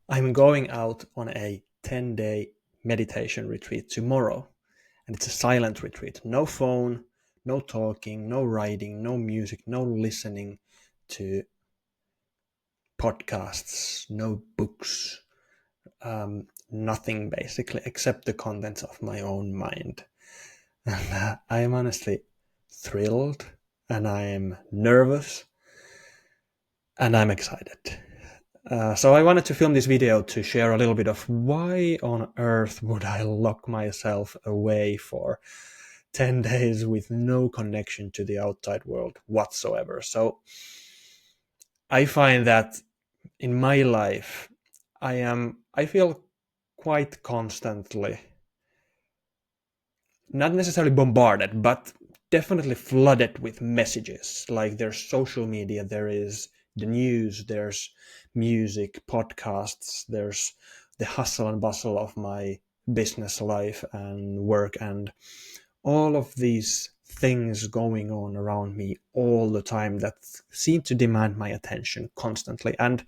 I'm going out on a 10-day meditation retreat tomorrow, and it's a silent retreat. No phone, no talking, no writing, no music, no listening to podcasts, no books, nothing basically except the contents of my own mind. And I am honestly thrilled, and I am nervous, and I'm excited. So I wanted to film this video to share a little bit of why on earth would I lock myself away for 10 days with no connection to the outside world whatsoever. So I find that in my life, I feel quite constantly, not necessarily bombarded, but definitely flooded with messages. Like there's social media, there is the news, there's music, podcasts, there's the hustle and bustle of my business life and work, and all of these things going on around me all the time that seem to demand my attention constantly. And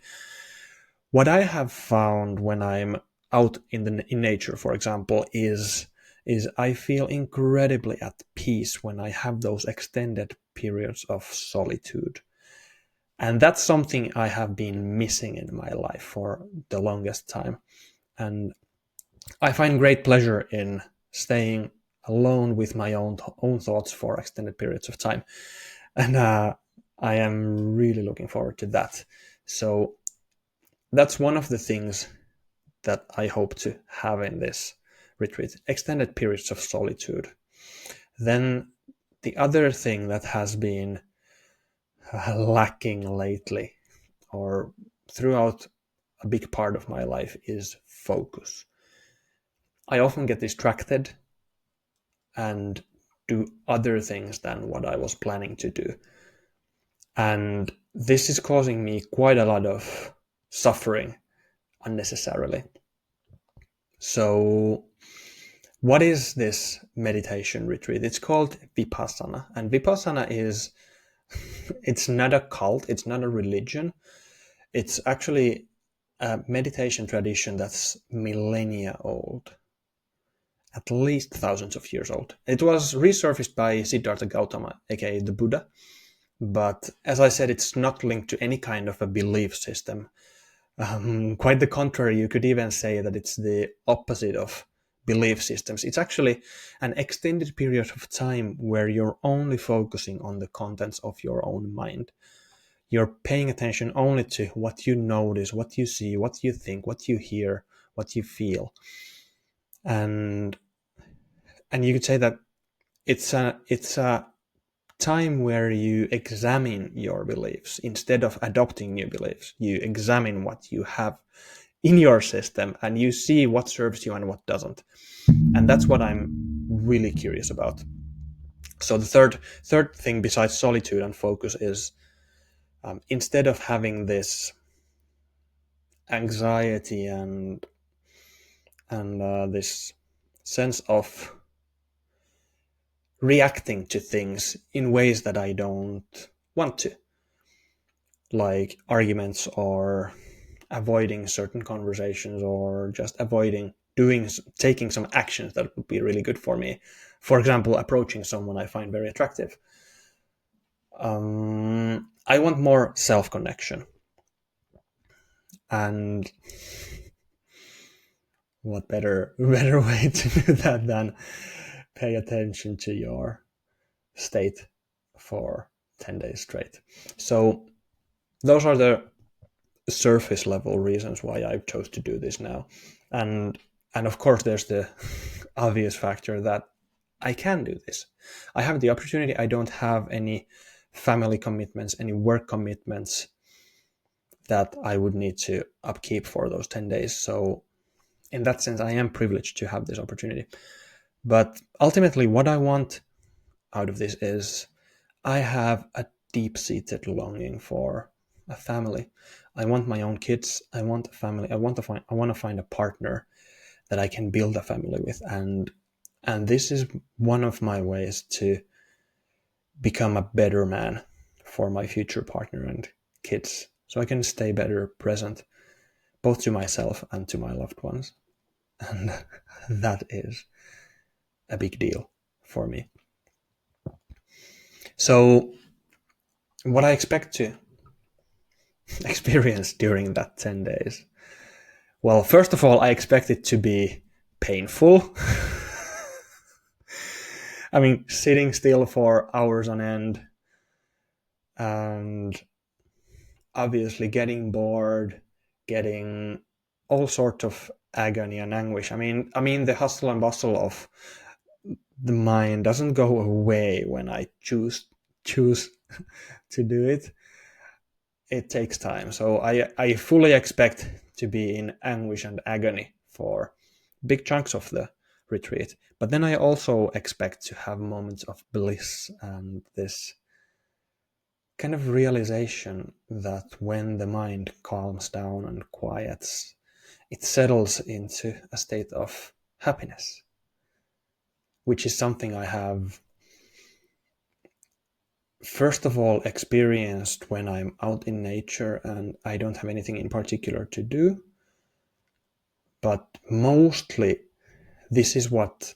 what I have found when I'm out in nature, for example, is I feel incredibly at peace when I have those extended periods of solitude. And that's something I have been missing in my life for the longest time. And I find great pleasure in staying alone with my own thoughts for extended periods of time. And I am really looking forward to that. So that's one of the things that I hope to have in this retreat, extended periods of solitude. Then the other thing that has been lacking lately or throughout a big part of my life is focus. I often get distracted and do other things than what I was planning to do. And this is causing me quite a lot of suffering unnecessarily. So what is this meditation retreat? It's called Vipassana. And Vipassana is, it's not a cult, it's not a religion. It's actually a meditation tradition that's millennia old, at least thousands of years old. It was resurfaced by Siddhartha Gautama, aka the Buddha. But as I said, it's not linked to any kind of a belief system. Quite the contrary, you could even say that it's the opposite of belief systems. It's actually an extended period of time where you're only focusing on the contents of your own mind. You're paying attention only to what you notice, what you see, what you think, what you hear, what you feel. And you could say that it's a time where you examine your beliefs instead of adopting new beliefs. You examine what you have in your system and you see what serves you and what doesn't. And that's what I'm really curious about. So the third thing besides solitude and focus is instead of having this anxiety and this sense of reacting to things in ways that I don't want to, like arguments or avoiding certain conversations or just avoiding taking some actions that would be really good for me. For example, approaching someone I find very attractive. I want more self-connection. And what better way to do that than pay attention to your state for 10 days straight. So those are the surface level reasons why I chose to do this now. And of course there's the obvious factor that I can do this. I have the opportunity. I don't have any family commitments, any work commitments that I would need to upkeep for those 10 days. So in that sense, I am privileged to have this opportunity. But ultimately, what I want out of this is I have a deep-seated longing for a family. I want my own kids. I want a family. I want to find a partner that I can build a family with. And this is one of my ways to become a better man for my future partner and kids, so I can stay better present. both to myself and to my loved ones. And that is a big deal for me. So what I expect to experience during that 10 days, well, first of all, I expect it to be painful. I mean, sitting still for hours on end, and obviously getting bored, getting all sorts of agony and anguish. I mean, the hustle and bustle of the mind doesn't go away when I choose to do it. It takes time. So I fully expect to be in anguish and agony for big chunks of the retreat. But then I also expect to have moments of bliss and this kind of realization that when the mind calms down and quiets, it settles into a state of happiness, which is something I have first of all experienced when I'm out in nature and I don't have anything in particular to do. But mostly this is what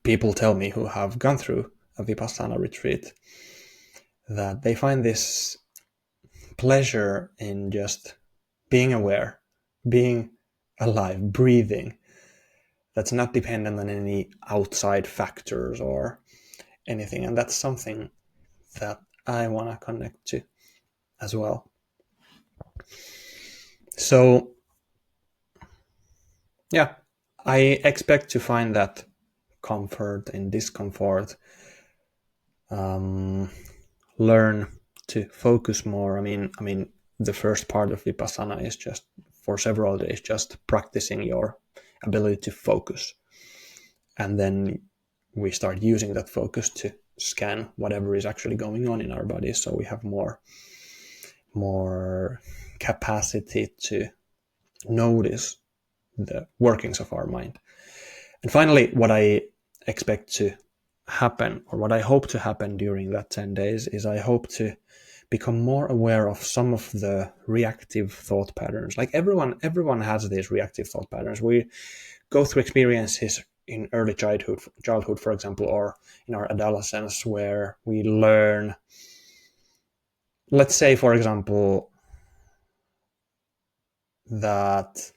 people tell me who have gone through a Vipassana retreat, that they find this pleasure in just being aware, being alive, breathing, that's not dependent on any outside factors or anything. And that's something that I want to connect to as well. So, yeah, I expect to find that comfort in discomfort, learn to focus more. I mean, the first part of Vipassana is just for several days, just practicing your ability to focus. And then we start using that focus to scan whatever is actually going on in our bodies, so we have more capacity to notice the workings of our mind. And finally, what I expect to happen, or what I hope to happen during that 10 days, is I hope to become more aware of some of the reactive thought patterns. Like everyone has these reactive thought patterns. We go through experiences in early childhood, for example, or in our adolescence, where we learn, let's say, for example, that,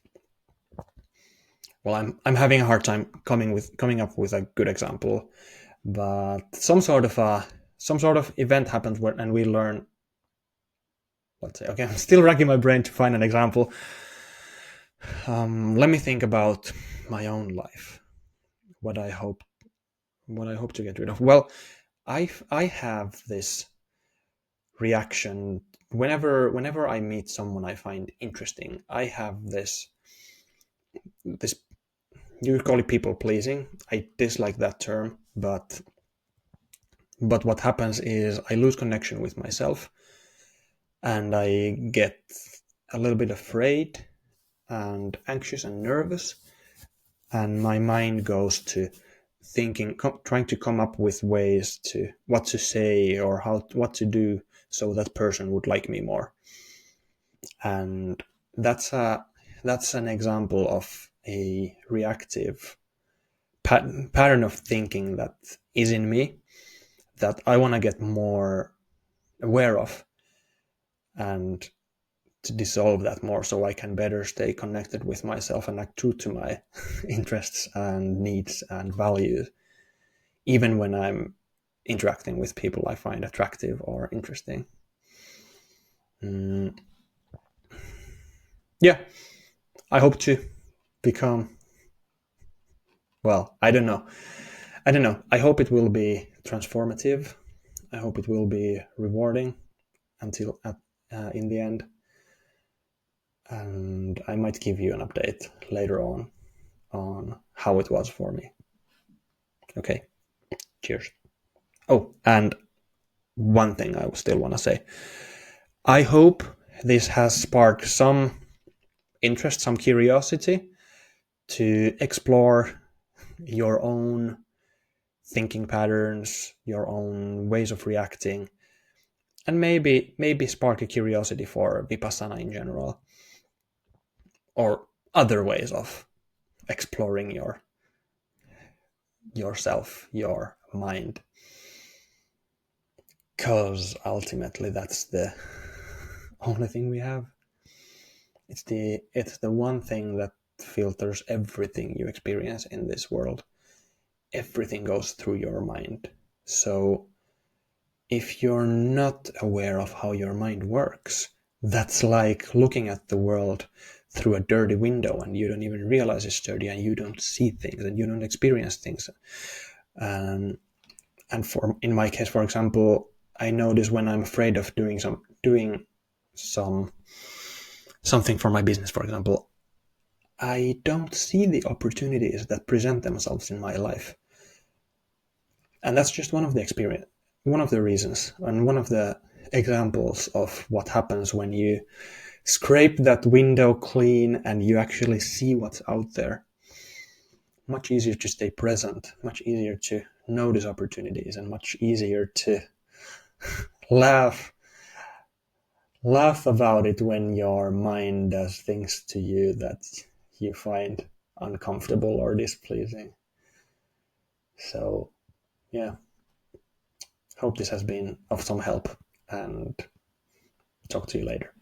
well, I'm having a hard time coming up with a good example, but some sort of event happens and we learn. Let's say, okay, I'm still racking my brain to find an example. Let me think about my own life. What I hope to get rid of. Well, I have this reaction whenever I meet someone I find interesting. I have this you could call it people pleasing. I dislike that term, but what happens is I lose connection with myself, and I get a little bit afraid and anxious and nervous, and my mind goes to thinking, trying to come up with ways to what to say or what to do so that person would like me more. And that's an example of a reactive pattern of thinking that is in me, that I want to get more aware of and to dissolve that more, so I can better stay connected with myself and act true to my interests and needs and values, even when I'm interacting with people I find attractive or interesting. Yeah, I hope to become, well, I don't know. I hope it will be transformative. I hope it will be rewarding until in the end. And I might give you an update later on how it was for me. Okay, cheers. Oh, and one thing I still want to say. I hope this has sparked some interest, some curiosity to explore your own thinking patterns, your own ways of reacting, and maybe spark a curiosity for Vipassana in general. or other ways of exploring yourself, your mind, because ultimately that's the only thing we have. It's the one thing that filters everything you experience in this world. Everything goes through your mind. So if you're not aware of how your mind works, that's like looking at the world through a dirty window and you don't even realize it's dirty, and you don't see things and you don't experience things. And in my case, for example, I notice when I'm afraid of doing something for my business, for example, I don't see the opportunities that present themselves in my life. And that's just one of the reasons, and one of the examples of what happens when you scrape that window clean and you actually see what's out there. Much easier to stay present, much easier to notice opportunities, and much easier to laugh about it when your mind does things to you that you find uncomfortable or displeasing. So, yeah, hope this has been of some help, and talk to you later.